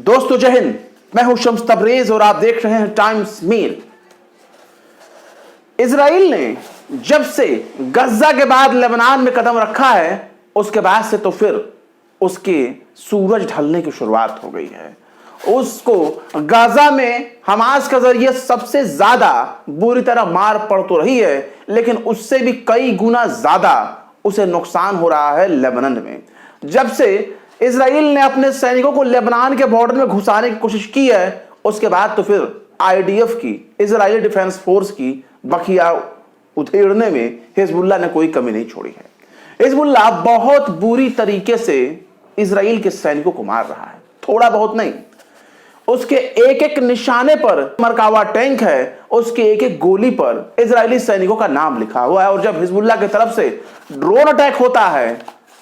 दोस्तों जय हिंद, मैं हूं शम्स तबरेज और आप देख रहे हैं टाइम्स मेल। इजराइल ने जब से गजा के बाद लेबनान में कदम रखा है उसके बाद से तो फिर उसके सूरज ढलने की शुरुआत हो गई है। उसको गाजा में हमास के जरिए सबसे ज्यादा बुरी तरह मार पड़ तो रही है, लेकिन उससे भी कई गुना ज्यादा उसे नुकसान हो रहा है लेबनान में। जब से इजराइल ने अपने सैनिकों को लेबनान के बॉर्डर में घुसाने की कोशिश की है उसके बाद तो फिर आईडीएफ की, इजरायली डिफेंस फोर्स की बखिया उधेड़ने में हिजबुल्लाह ने कोई कमी नहीं छोड़ी है। हिजबुल्लाह बहुत बुरी तरीके से इजराइल के सैनिकों को मार रहा है, थोड़ा बहुत नहीं। उसके एक एक निशाने पर मरकावा टैंक है, उसके एक एक गोली पर इजरायली सैनिकों का नाम लिखा हुआ है। और जब हिजबुल्लाह की तरफ से ड्रोन अटैक होता है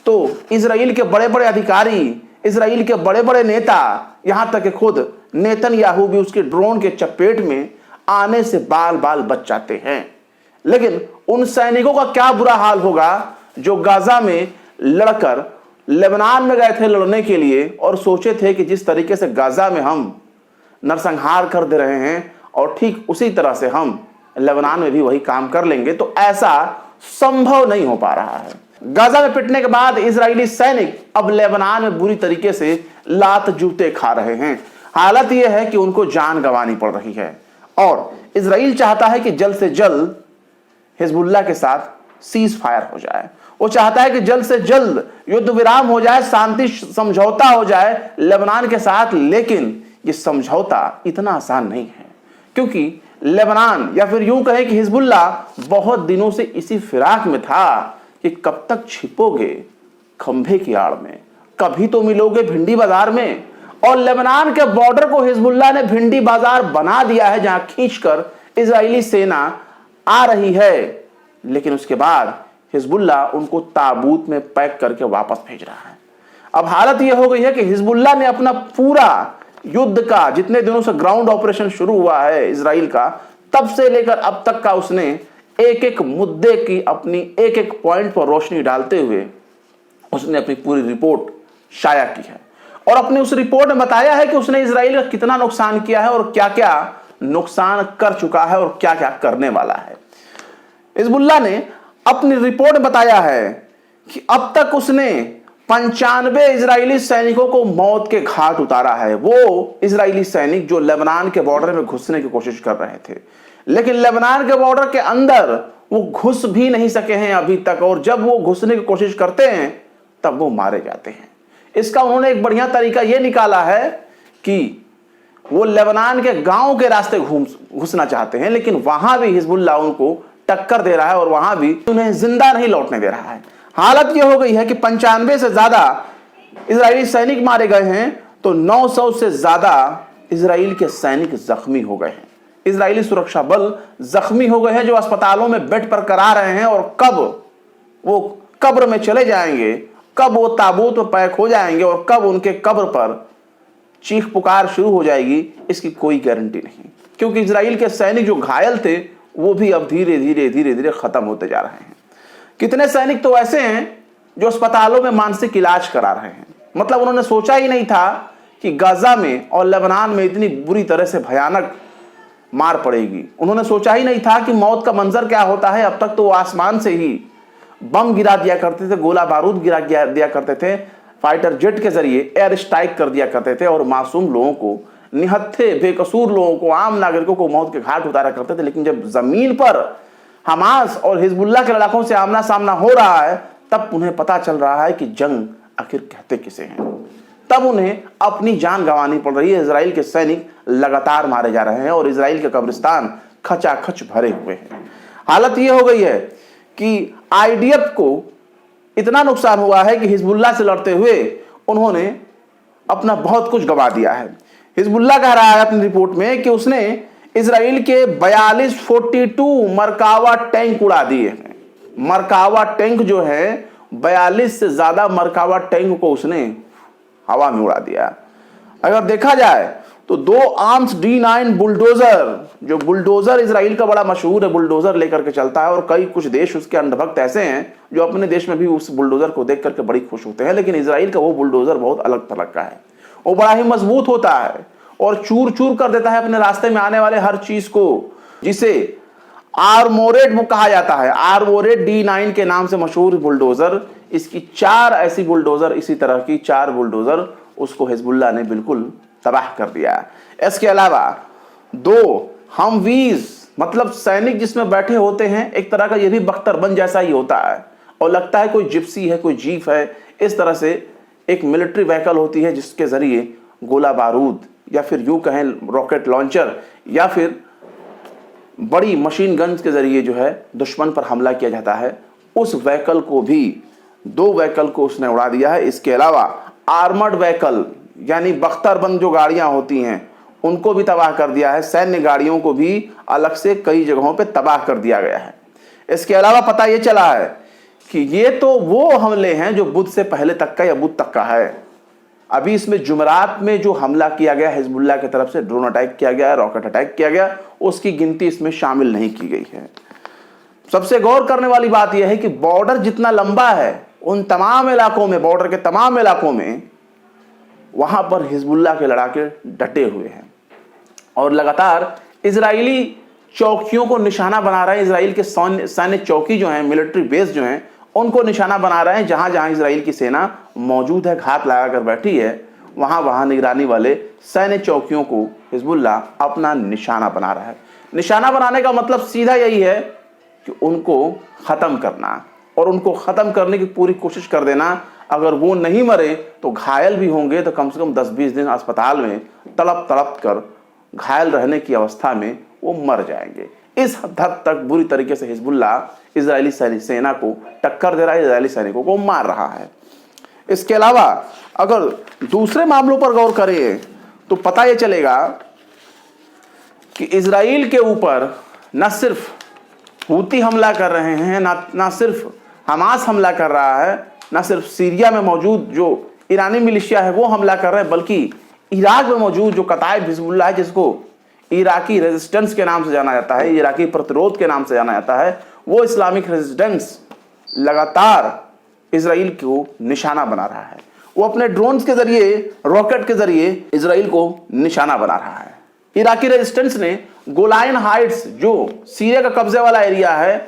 तो इजराइल के बड़े बड़े अधिकारी, इजराइल के बड़े बड़े नेता, यहां तक कि खुद नेतन्याहू भी उसके ड्रोन के चपेट में आने से बाल बाल बच जाते हैं। लेकिन उन सैनिकों का क्या बुरा हाल होगा जो गाजा में लड़कर लेबनान में गए थे लड़ने के लिए और सोचे थे कि जिस तरीके से गाजा में हम नरसंहार कर दे रहे हैं और ठीक उसी तरह से हम लेबनान में भी वही काम कर लेंगे, तो ऐसा संभव नहीं हो पा रहा है। गाजा में पिटने के बाद इजरायली सैनिक अब लेबनान में बुरी तरीके से लात जूते खा रहे हैं। हालत यह है कि उनको जान गंवानी पड़ रही है और इजराइल चाहता है कि जल्द से जल्द हिजबुल्लाह के साथ सीज फायर हो जाए। वो चाहता है कि जल्द से जल्द युद्ध विराम हो जाए, शांति समझौता हो जाए लेबनान के साथ। लेकिन ये समझौता इतना आसान नहीं है, क्योंकि लेबनान या फिर यूं कहें कि हिजबुल्लाह बहुत दिनों से इसी फिराक में था कि कब तक छिपोगे खंभे की आड़ में, कभी तो मिलोगे भिंडी बाजार में। और लेबनान के बॉर्डर को हिजबुल्लाह ने भिंडी बाजार बना दिया है, जहां खींचकर इजरायली सेना आ रही है। लेकिन उसके बाद हिजबुल्लाह उनको ताबूत में पैक करके वापस भेज रहा है। अब हालत यह हो गई है कि हिजबुल्लाह ने अपना पूरा युद्ध का, जितने दिनों से ग्राउंड ऑपरेशन शुरू हुआ है इजराइल का, तब से लेकर अब तक का उसने एक एक मुद्दे की, अपनी एक एक पॉइंट पर रोशनी डालते हुए उसने अपनी पूरी रिपोर्ट शाया की है। और अपनी उस रिपोर्ट में बताया है कि उसने इजराइल का कितना नुकसान किया है और क्या क्या नुकसान कर चुका है और क्या क्या करने वाला है। हिजबुल्लाह ने अपनी रिपोर्ट में बताया है कि अब तक उसने 95 इजरायली सैनिकों को मौत के घाट उतारा है। वो इजरायली सैनिक जो लेबनान के बॉर्डर में घुसने की कोशिश कर रहे थे, लेकिन लेबनान के बॉर्डर के अंदर वो घुस भी नहीं सके हैं अभी तक। और जब वो घुसने की कोशिश करते हैं तब वो मारे जाते हैं। इसका उन्होंने एक बढ़िया तरीका ये निकाला है कि वो लेबनान के गांव के रास्ते घुसना चाहते हैं, लेकिन वहां भी हिजबुल्लाह उनको टक्कर दे रहा है और वहां भी उन्हें जिंदा नहीं लौटने दे रहा है। हालत यह हो गई है कि 95 से ज्यादा इजरायली सैनिक मारे गए हैं, तो 900 से ज्यादा इजराइल के सैनिक जख्मी हो गए हैं। इजरायली सुरक्षा बल जख्मी हो गए हैं, जो अस्पतालों में बेड पर करा रहे हैं। और कब वो कब्र में चले जाएंगे, कब वो ताबूत में पैक हो जाएंगे और कब उनके कब्र पर चीख पुकार शुरू हो जाएगी, इसकी कोई गारंटी नहीं। क्योंकि इजराइल के सैनिक जो घायल थे वो भी अब धीरे धीरे धीरे धीरे खत्म होते जा रहे हैं। कितने सैनिक तो ऐसे हैं जो अस्पतालों में मानसिक इलाज करा रहे हैं। मतलब उन्होंने सोचा ही नहीं था कि गाजा में और लेबनान में इतनी बुरी तरह से भयानक मार पड़ेगी। उन्होंने सोचा ही नहीं था कि मौत का मंजर क्या होता है। अब तक तो वो आसमान से ही बम गिरा दिया करते थे, गोला बारूद गिरा दिया करते थे, फाइटर जेट के जरिए एयर स्ट्राइक कर दिया करते थे और मासूम लोगों को, निहत्थे बेकसूर लोगों को, आम नागरिकों को मौत के घाट उतारा करते थे। लेकिन जब जमीन पर हमास और हिजबुल्लाह के लड़ाकों से आमना सामना हो रहा है तब उन्हें पता चल रहा है कि जंग आखिर कहते किसे हैं। तब उन्हें अपनी जान गंवानी पड़ रही है। इजराइल के सैनिक लगातार मारे जा रहे हैं और इजराइल के कब्रिस्तान खचाखच भरे हुए हैं। हालत यह हो गई है कि आईडीएफ को इतना नुकसान हुआ है कि हिजबुल्लाह से लड़ते हुए उन्होंने अपना बहुत कुछ गंवा दिया है। हिजबुल्लाह कह रहा है अपनी रिपोर्ट में कि उसने इजराइल के 42 मरकावा टैंक उड़ा दिए हैं। मरकावा टैंक जो है 42 से ज्यादा मरकावा टैंक को उसने हवा में उड़ा दिया। अगर देखा जाए तो 2 आर्म्स D9 बुलडोजर, जो बुलडोजर इजराइल का बड़ा मशहूर है, बुलडोजर लेकर के चलता है और कई कुछ देश उसके अंधभक्त ऐसे हैं जो अपने देश में भी उस बुलडोजर को देख करके बड़ी खुश होते हैं। लेकिन इजराइल का वो बुलडोजर बहुत अलग थलग का है। वो बड़ा ही मजबूत होता है और चूर चूर कर देता है अपने रास्ते में आने वाले हर चीज को, जिसे आर्मोरेड वो कहा जाता है। आर्मोरेड D9 के नाम से मशहूर बुलडोजर, इसकी 4 ऐसी बुलडोजर, इसी तरह की 4 बुलडोजर उसको हिजबुल्लाह ने बिल्कुल तबाह कर दिया। इसके अलावा 2 हमवीज, मतलब सैनिक जिसमें बैठे होते हैं, एक तरह का ये भी बख्तरबंद जैसा ही होता है और लगता है कोई जिप्सी है, कोई जीप है। इस तरह से एक मिलिट्री व्हीकल होती है जिसके जरिए गोला बारूद या फिर यूं कहें रॉकेट लॉन्चर या फिर बड़ी मशीन गन्स के जरिए जो है दुश्मन पर हमला किया जाता है। उस व्हीकल को भी 2 व्हीकल को उसने उड़ा दिया है। इसके अलावा आर्मर्ड व्हीकल यानी बख्तरबंद जो गाड़ियां होती हैं उनको भी तबाह कर दिया है। सैन्य गाड़ियों को भी अलग से कई जगहों पे तबाह कर दिया गया है। इसके अलावा पता ये चला है कि ये तो वो हमले हैं जो बुध से पहले तक का या बुध तक का है। अभी इसमें जुमेरात में जो हमला किया गया हिजबुल्लाह की तरफ से, ड्रोन अटैक किया गया, रॉकेट अटैक किया गया, उसकी गिनती इसमें शामिल नहीं की गई है। सबसे गौर करने वाली बात यह है कि बॉर्डर जितना लंबा है उन तमाम इलाकों में, बॉर्डर के तमाम इलाकों में वहां पर हिजबुल्लाह के लड़ाके डटे हुए हैं और लगातार इजरायली चौकियों को निशाना बना रहे हैं। इजराइल के सैन्य चौकी जो हैं, मिलिट्री बेस जो हैं, उनको निशाना बना रहे हैं। जहां जहां इजराइल की सेना मौजूद है, घात लगाकर बैठी है, वहां वहां निगरानी वाले सैन्य चौकियों को हिजबुल्लाह अपना निशाना बना रहा है। निशाना बनाने का मतलब सीधा यही है कि उनको खत्म करना और उनको खत्म करने की पूरी कोशिश कर देना। अगर वो नहीं मरे तो घायल भी होंगे, तो कम से कम 10-20 दिन अस्पताल में तड़प तड़प कर घायल रहने की अवस्था में वो मर जाएंगे। इस हद तक बुरी तरीके से हिजबुल्लाह इजरायली सेना को टक्कर दे रहा है, इजरायली सैनिकों को मार रहा है। इसके अलावा अगर दूसरे मामलों पर गौर करें तो पता ये चलेगा कि इजराइल के ऊपर न सिर्फ हूती हमला कर रहे हैं, ना सिर्फ हमास हमला कर रहा है, न सिर्फ सीरिया में मौजूद जो ईरानी मिलिशिया है वो हमला कर रहे हैं, बल्कि इराक में मौजूद जो कताइब हिजबुल्लाह है, जिसको इराकी रेजिस्टेंस के नाम से जाना जाता है, इराकी प्रतिरोध के नाम से जाना जाता है, वो इस्लामिक रेजिस्टेंस लगातार इजराइल को निशाना बना रहा है। वो अपने ड्रोन्स के जरिए, रॉकेट के जरिए इजराइल को निशाना बना रहा है। इराकी रेजिस्टेंस ने गोलान हाइट्स जो सीरिया का कब्जे वाला एरिया है,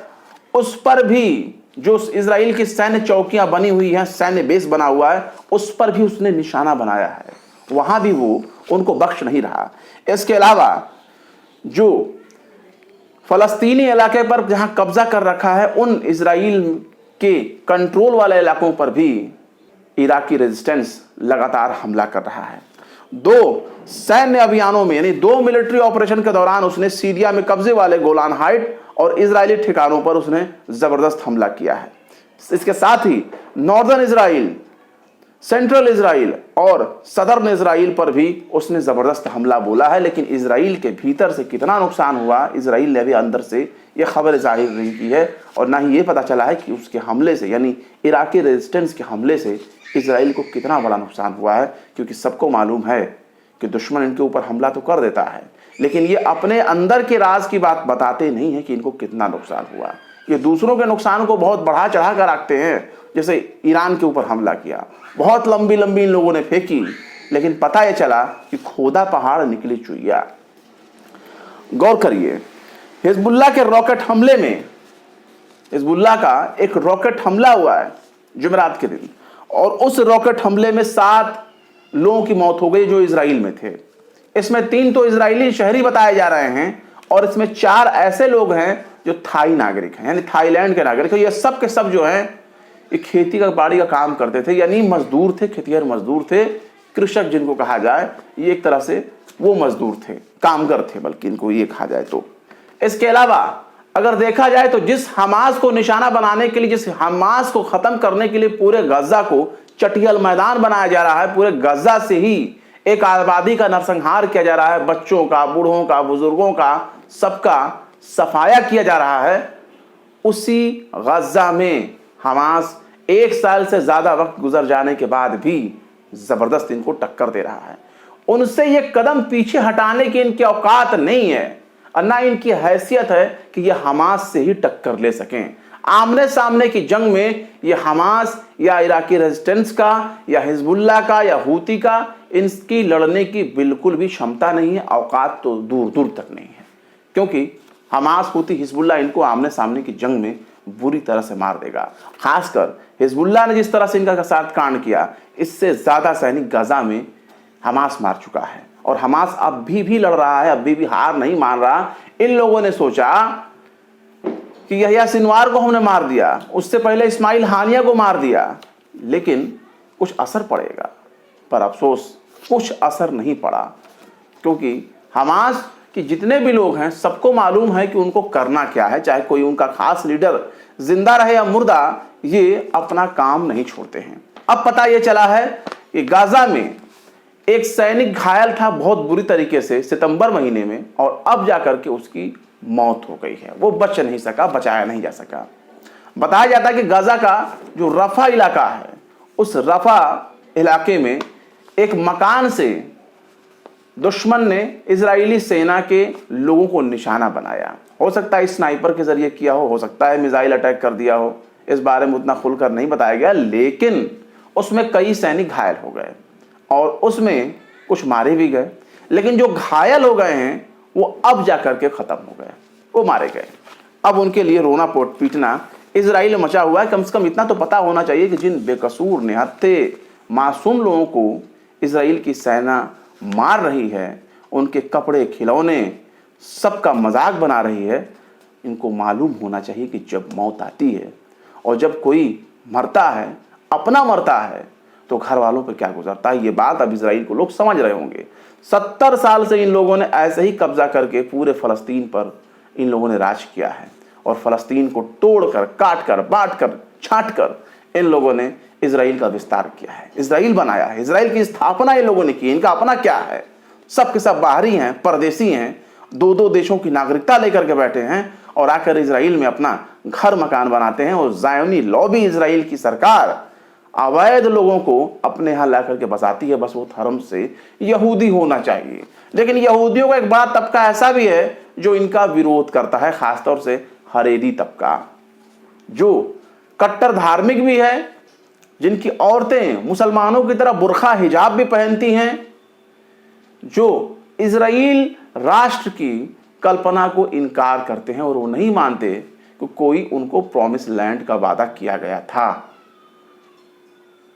उस पर भी जो इजराइल की सैन्य चौकियां बनी हुई हैं, सैन्य बेस बना हुआ है, उस पर भी उसने निशाना बनाया है। वहां भी वो उनको बख्श नहीं रहा। इसके अलावा जो फलस्तीनी इलाके पर जहां कब्जा कर रखा है, उन इजराइल के कंट्रोल वाले इलाकों पर भी इराकी रेजिस्टेंस लगातार हमला कर रहा है। 2 सैन्य अभियानों में यानी 2 मिलिट्री ऑपरेशन के दौरान उसने सीरिया में कब्जे वाले गोलान हाइट और इजरायली ठिकानों पर उसने जबरदस्त हमला किया है। इसके साथ ही नॉर्दर्न इजराइल, सेंट्रल इजराइल और सदर्न इजराइल पर भी उसने जबरदस्त हमला बोला है। लेकिन इजराइल के भीतर से कितना नुकसान हुआ, इजराइल ने भी अंदर से यह खबर जाहिर नहीं की है और ना ही ये पता चला है कि उसके हमले से यानी इराकी रेजिस्टेंस के हमले से इजराइल को कितना बड़ा नुकसान हुआ है। क्योंकि सबको मालूम है कि दुश्मन इनके ऊपर हमला तो कर देता है, लेकिन ये अपने अंदर के राज की बात बताते नहीं है कि इनको कितना नुकसान हुआ। ये दूसरों के नुकसान को बहुत बढ़ा चढ़ा कर रखते हैं। जैसे ईरान के ऊपर हमला किया, बहुत लंबी लंबी इन लोगों ने फेंकी, लेकिन पता ये चला कि खोदा पहाड़ निकली चुईया। गौर करिए, हिजबुल्लाह के रॉकेट हमले में, हिजबुल्लाह का एक रॉकेट हमला हुआ है जुमेरात के दिन, और उस रॉकेट हमले में 7 लोगों की मौत हो गई जो इजराइल में थे। इसमें 3 तो इजरायली शहरी बताए जा रहे हैं और इसमें 4 ऐसे लोग हैं जो थाई नागरिक हैं, यानी थाईलैंड के नागरिक हैं। ये सब के सब जो हैं ये खेती का बाड़ी का काम करते थे, यानी मजदूर थे, खेतिहर मजदूर थे, कृषक जिनको कहा जाए। ये एक तरह से वो मजदूर थे, कामगर थे, बल्कि इनको ये कहा जाए तो। इसके अलावा अगर देखा जाए तो जिस हमास को निशाना बनाने के लिए, जिस हमास को खत्म करने के लिए पूरे गजा को चटियल मैदान बनाया जा रहा है, पूरे गजा से ही एक आबादी का नरसंहार किया जा रहा है, बच्चों का, बूढ़ों का, बुजुर्गों का, सबका सफाया किया जा रहा है, उसी गजा में हमास 1 साल से ज्यादा वक्त गुजर जाने के बाद भी जबरदस्त इनको टक्कर दे रहा है। उनसे ये कदम पीछे हटाने की इनकी औकात नहीं है और ना इनकी हैसियत है कि ये हमास से ही टक्कर ले सकें। आमने सामने की जंग में ये हमास या इराकी रेजिस्टेंस का या हिजबुल्लाह का या हूती का, इनकी लड़ने की बिल्कुल भी क्षमता नहीं है, औकात तो दूर दूर तक नहीं है, क्योंकि हमास हूती हिजबुल्लाह इनको आमने सामने की जंग में बुरी तरह से मार देगा। खासकर हिजबुल्लाह ने जिस तरह से इनका साथ कांड किया, इससे ज्यादा सैनिक गाजा में हमास मार चुका है और हमास अब भी लड़ रहा है, अभी भी हार नहीं मान रहा। इन लोगों ने सोचा कि यहया सिनवार को हमने मार दिया, उससे पहले इस्माइल हानिया को मार दिया, लेकिन कुछ असर पड़ेगा, पर अफसोस कुछ असर नहीं पड़ा, क्योंकि हमास कि जितने भी लोग हैं सबको मालूम है कि उनको करना क्या है, चाहे कोई उनका खास लीडर जिंदा रहे या मुर्दा, ये अपना काम नहीं छोड़ते हैं। अब पता ये चला है कि गाजा में एक सैनिक घायल था बहुत बुरी तरीके से सितंबर महीने में, और अब जाकर के उसकी मौत हो गई है, वो बच नहीं सका, बचाया नहीं जा सका। बताया जाता है कि गाजा का जो रफा इलाका है, उस रफा इलाके में एक मकान से दुश्मन ने इजरायली सेना के लोगों को निशाना बनाया। हो सकता है स्नाइपर के जरिए किया हो सकता है मिसाइल अटैक कर दिया हो, इस बारे में उतना खुलकर नहीं बताया गया, लेकिन उसमें कई सैनिक घायल हो गए और उसमें कुछ मारे भी गए, लेकिन जो घायल हो गए हैं वो अब जाकर के खत्म हो गए, वो मारे गए। अब उनके लिए रोना पीटना इजराइल में मचा हुआ है। कम से कम इतना तो पता होना चाहिए कि जिन बेकसूर निहत्थे मासूम लोगों को इजराइल की सेना मार रही है, उनके कपड़े खिलौने सबका मजाक बना रही है, इनको मालूम होना चाहिए कि जब मौत आती है और जब कोई मरता है, अपना मरता है, तो घर वालों पर क्या गुजरता है। ये बात अब इजराइल को लोग समझ रहे होंगे। 70 साल से इन लोगों ने ऐसे ही कब्जा करके पूरे फलस्तीन पर इन लोगों ने राज किया है और फलस्तीन को तोड़कर, काटकर, बांटकर, छांटकर इन लोगों ने इजराइल का विस्तार किया है, इजराइल बनाया है, इजराइल की स्थापना इन लोगों ने की। इनका अपना क्या है? सब के सब बाहरी हैं, परदेसी हैं, दो देशों की नागरिकता लेकर के बैठे हैं और आकर इजराइल में अपना घर मकान बनाते हैं। और जायोनी लॉबी, इजराइल की सरकार अवैध लोगों को अपने यहाँ ला करके बसाती है, बस वो धर्म से यहूदी होना चाहिए। लेकिन यहूदियों का एक बड़ा तबका ऐसा भी है जो इनका विरोध करता है, खासतौर से हरेरी तबका, जो कट्टर धार्मिक भी है, जिनकी औरतें मुसलमानों की तरह बुर्खा हिजाब भी पहनती हैं, जो इजराइल राष्ट्र की कल्पना को इनकार करते हैं और वो नहीं मानते कि कोई उनको प्रॉमिस लैंड का वादा किया गया था।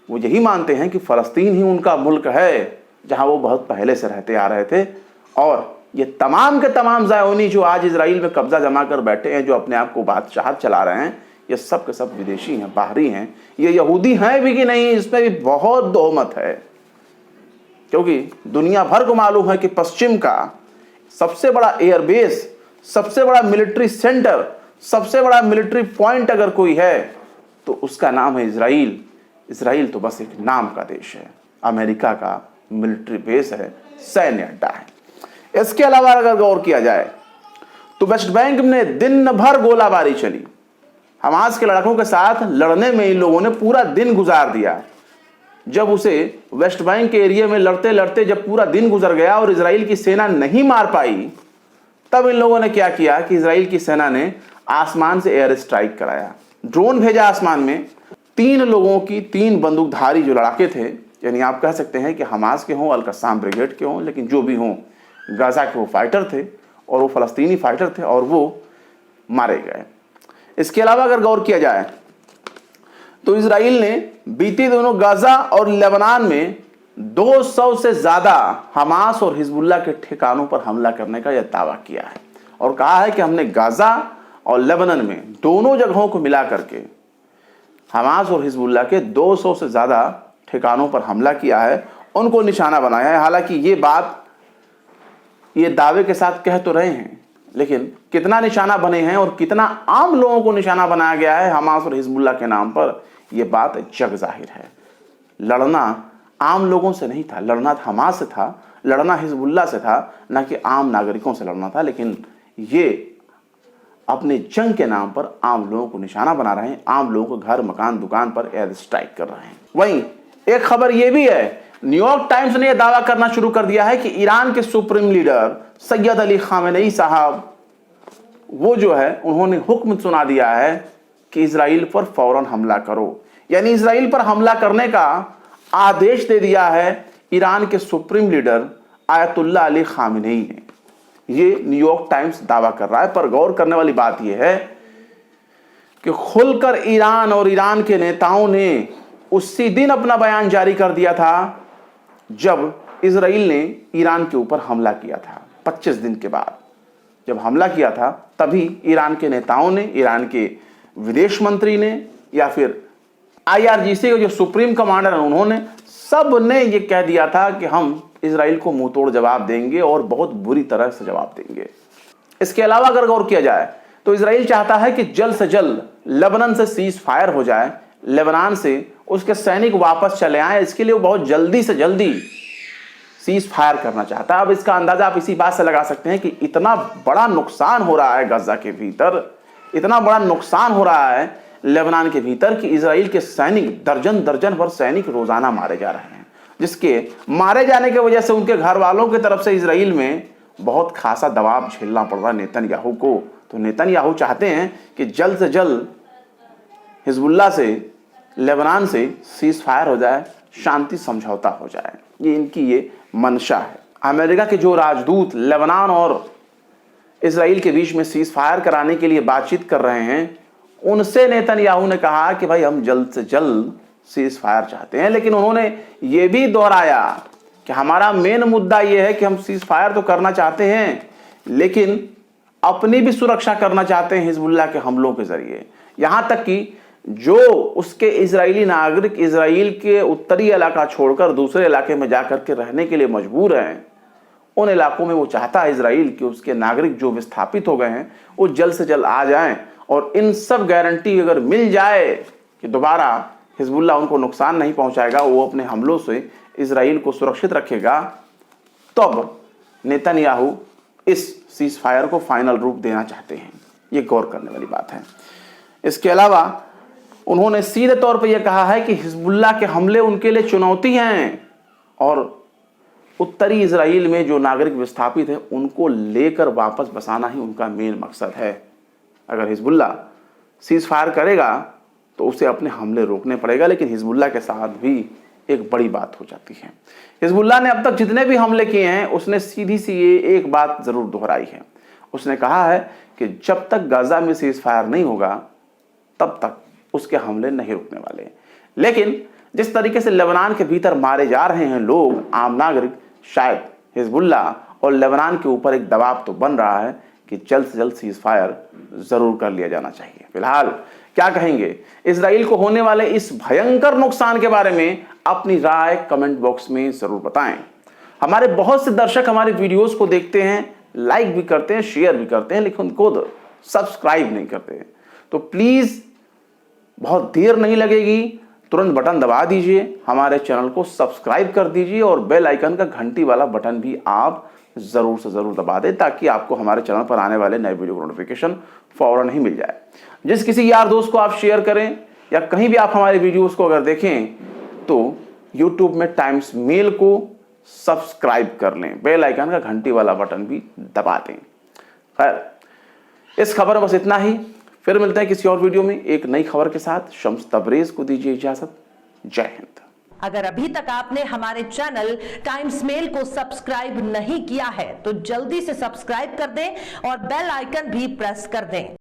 वो यही मानते हैं कि फलस्तीन ही उनका मुल्क है, जहां वो बहुत पहले से रहते आ रहे थे। और ये तमाम के तमाम ज़ायोनी जो आज इजराइल में कब्जा जमा कर बैठे हैं, जो अपने आप को बादशाहत चला रहे हैं, ये सब के सब विदेशी हैं, बाहरी हैं। ये यहूदी हैं भी कि नहीं, इसमें भी बहुत दोहमत है, क्योंकि दुनिया भर को मालूम है कि पश्चिम का सबसे बड़ा एयरबेस, सबसे बड़ा मिलिट्री सेंटर, सबसे बड़ा मिलिट्री पॉइंट अगर कोई है तो उसका नाम है इजराइल। इजराइल तो बस एक नाम का देश है, अमेरिका का मिलिट्री बेस है, सैन्य अड्डा है। इसके अलावा अगर गौर किया जाए तो वेस्ट बैंक में दिन भर गोलाबारी चली। हमास के लड़कों के साथ लड़ने में इन लोगों ने पूरा दिन गुजार दिया। जब उसे वेस्ट बैंक के एरिया में लड़ते लड़ते जब पूरा दिन गुजर गया और इजराइल की सेना नहीं मार पाई, तब इन लोगों ने क्या किया कि इजराइल की सेना ने आसमान से एयर स्ट्राइक कराया, ड्रोन भेजा आसमान में। 3 लोगों की 3 बंदूकधारी जो लड़ाके थे, यानी आप कह सकते हैं कि हमास के हों, अल-कस्साम ब्रिगेड के हों, लेकिन जो भी हों, गाजा के वो फाइटर थे और वो फलस्तीनी फाइटर थे और वो मारे गए। इसके अलावा अगर गौर किया जाए तो इजराइल ने बीते दिनों गाजा और लेबनान में 200 से ज्यादा हमास और हिजबुल्लाह के ठिकानों पर हमला करने का यह दावा किया है और कहा है कि हमने गाजा और लेबनान में दोनों जगहों को मिला करके हमास और हिजबुल्लाह के 200 से ज्यादा ठिकानों पर हमला किया है, उनको निशाना बनाया है। हालांकि ये बात ये दावे के साथ कह तो रहे हैं, लेकिन कितना निशाना बने हैं और कितना आम लोगों को निशाना बनाया गया है हमास और हिजबुल्लाह के नाम पर, यह बात जग जाहिर है। लड़ना आम लोगों से नहीं था, लड़ना हमास से था, लड़ना हिजबुल्लाह से था, ना कि आम नागरिकों से लड़ना था। लेकिन ये अपने जंग के नाम पर आम लोगों को निशाना बना रहे हैं, आम लोगों को घर, मकान, दुकान पर एयर स्ट्राइक कर रहे हैं। वहीं एक खबर यह भी है, न्यूयॉर्क टाइम्स ने यह दावा करना शुरू कर दिया है कि ईरान के supreme leader Syed Ali Khamenei साहब, वो जो है, उन्होंने हुक्म सुना दिया है कि इजराइल पर फौरन हमला करो, यानी इजराइल पर हमला करने का आदेश दे दिया है ईरान के supreme leader ayatollah Ali Khamenei ने। ये न्यूयॉर्क टाइम्स दावा कर रहा है। पर गौर करने वाली बात यह है कि खुलकर ईरान और ईरान के नेताओं ने उसी दिन अपना बयान जारी कर दिया था जब इजराइल ने ईरान के ऊपर हमला किया था। 25 दिन के बाद जब हमला किया था, तभी ईरान के नेताओं ने, ईरान के विदेश मंत्री ने, या फिर IRGC के जो सुप्रीम कमांडर हैं उन्होंने, सब ने ये कह दिया था कि हम इजराइल को मुंह तोड़ जवाब देंगे और बहुत बुरी तरह से जवाब देंगे। इसके अलावा अगर गौर किया जाए तो इजराइल चाहता है कि जल्द से जल्द लेबनान से सीज फायर हो जाए, लेबनान से उसके सैनिक वापस चले आए। इसके लिए वो बहुत जल्दी से जल्दी सीज फायर करना चाहता है। अब इसका अंदाजा आप इसी बात से लगा सकते हैं कि इतना बड़ा नुकसान हो रहा है गजा के भीतर, इतना बड़ा नुकसान हो रहा है लेबनान के भीतर कि इजराइल के सैनिक, दर्जन दर्जन भर सैनिक रोजाना मारे जा रहे हैं, जिसके मारे जाने की वजह से उनके घर वालों की तरफ से इजराइल में बहुत खासा दबाव झेलना पड़ रहा है नेतन्याहू को। तो नेतन्याहू चाहते हैं कि जल्द से जल्द हिजबुल्लाह से, लेबनान से सीज फायर हो जाए, शांति समझौता हो जाए। ये इनकी ये मंशा है। अमेरिका के जो राजदूत लेबनान और इजराइल के बीच में सीज फायर कराने के लिए बातचीत कर रहे हैं, उनसे नेतन्याहू ने कहा कि भाई हम जल्द से जल्द सीज फायर चाहते हैं। लेकिन उन्होंने ये भी दोहराया कि हमारा मेन मुद्दा ये है कि हम सीज फायर तो करना चाहते हैं, लेकिन अपनी भी सुरक्षा करना चाहते हैं हिजबुल्लाह के हमलों के जरिए। यहां तक कि जो उसके इजरायली नागरिक इजराइल के उत्तरी इलाका छोड़कर दूसरे इलाके में जाकर के रहने के लिए मजबूर हैं, उन इलाकों में वो चाहता है इजराइल कि उसके नागरिक जो विस्थापित हो गए हैं वो जल्द से जल्द आ जाएं। और इन सब गारंटी अगर मिल जाए कि दोबारा हिजबुल्लाह उनको नुकसान नहीं पहुंचाएगा, वो अपने हमलों से इजराइल को सुरक्षित रखेगा, तब नेतन्याहू इस सीज फायर को फाइनल रूप देना चाहते हैं। ये गौर करने वाली बात है। इसके अलावा उन्होंने सीधे तौर पर यह कहा है कि हिजबुल्लाह के हमले उनके लिए चुनौती हैं और उत्तरी इजराइल में जो नागरिक विस्थापित हैं उनको लेकर वापस बसाना ही उनका मेन मकसद है। अगर हिजबुल्लाह सीज फायर करेगा तो उसे अपने हमले रोकने पड़ेगा, लेकिन हिजबुल्लाह के साथ भी एक बड़ी बात हो जाती है। हिजबुल्लाह ने अब तक जितने भी हमले किए हैं उसने सीधी सी ये एक बात जरूर दोहराई है। उसने कहा है कि जब तक गाजा में सीज फायर नहीं होगा तब तक उसके हमले नहीं रुकने वाले। लेकिन जिस तरीके से लेबनान के भीतर मारे जा रहे हैं लोग, आम नागरिक, शायद हिजबुल्लाह और लेबनान के ऊपर एक दबाव तो बन रहा है कि जल्द से जल्द सीज फायर जरूर कर लिया जाना चाहिए। फिलहाल क्या कहेंगे इजराइल को होने वाले इस भयंकर नुकसान के बारे में? अपनी राय कमेंट बॉक्स में जरूर बताएं। हमारे बहुत से दर्शक हमारे वीडियोस को देखते हैं, लाइक भी करते हैं, शेयर भी करते हैं, लेकिन खुद सब्सक्राइब नहीं करते। तो प्लीज बहुत देर नहीं लगेगी, तुरंत बटन दबा दीजिए, हमारे चैनल को सब्सक्राइब कर दीजिए और बेल आइकन का घंटी वाला बटन भी आप जरूर से जरूर दबा दें ताकि आपको हमारे चैनल पर आने वाले नए वीडियो का नोटिफिकेशन फौरन ही मिल जाए। जिस किसी यार दोस्त को आप शेयर करें या कहीं भी आप हमारे वीडियोस को अगर देखें तो YouTube में टाइम्स मेल को सब्सक्राइब कर लें, बेल आइकन का घंटी वाला बटन भी दबा दें। खैर, इस खबर में बस इतना ही। फिर मिलते हैं किसी और वीडियो में एक नई खबर के साथ। शम्स तबरेज को दीजिए इजाजत। जय हिंद। अगर अभी तक आपने हमारे चैनल टाइम्स मेल को सब्सक्राइब नहीं किया है तो जल्दी से सब्सक्राइब कर दें और बेल आइकन भी प्रेस कर दें।